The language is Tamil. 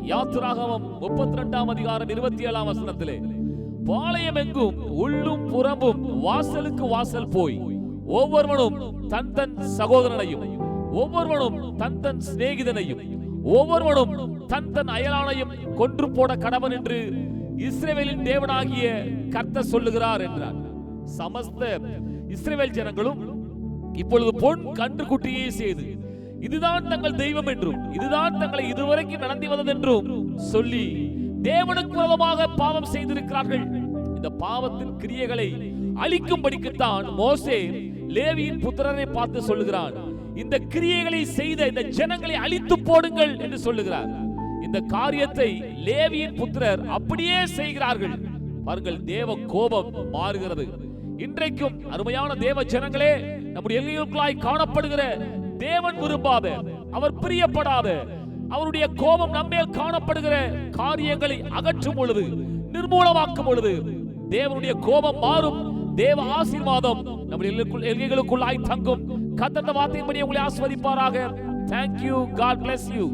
யாத்திராகமம் 32 அதிகாரம் 27 வசனத்திலே, பாளையம் எங்கும் உள்ளும் புறம்பும் வாசலுக்கு வாசல் போய் ஒவ்வொருவனும் தன் தன் சகோதரனையும் ஒவ்வொருவனும் தன் தன் சிநேகிதனையும் ஒவ்வொருவனும் தன் தன் அயலானையும் கொன்று போட கடவன் என்று இஸ்ரவேலின் தேவனாகிய கர்த்தர் சொல்லுகிறார் என்றார். சமஸ்த இஸ்ரவேல் ஜனங்களும் இப்பொழுது பொன் கன்றுக்குட்டியை செய்து இதுதான் தங்கள் தெய்வம் என்றும் இதுதான் தங்களை இதுவரைக்கும் நடத்தி வந்தது என்றும் சொல்லி தேவனுக்கு விரோதமாக பாவம் செய்திருக்கிறார்கள். இந்த பாவத்தின் கிரியைகளை அழிக்கும்படிக்குத்தான் மோசே லேவியின் புத்திரரை பார்த்து சொல்லுகிறான், இந்த கிரியைகளை செய்த இந்த ஜனங்களை அழித்து போடுங்கள் என்று சொல்லுகிறார். இந்த காரியத்தை லேவியின் புத்திரர் அப்படியே செய்கிறார்கள். பாருங்கள், தேவ கோபம் மாறுகிறது. இன்றைக்கும் அருமையான தேவ ஜனங்களே, நம்முடைய எல்லைகளுக்குள்ளாய் காணப்படுகிற தேவன் விரும்பாத, அவர் பிரியப்படாத, அவருடைய கோபம் நம்மேல் காணப்படுகிற காரியங்களை அகற்றும் பொழுது, நிர்மூலமாக்கும் பொழுது தேவனுடைய கோபம் மாறும். தேவ ஆசீர்வாதம் நம்முடைய எல்லைகளுக்குள்ளாய் தங்கும். கர்த்தர் வார்த்தையின்படி உங்களை ஆசீர்வதிப்பாராக. Thank you. God bless you.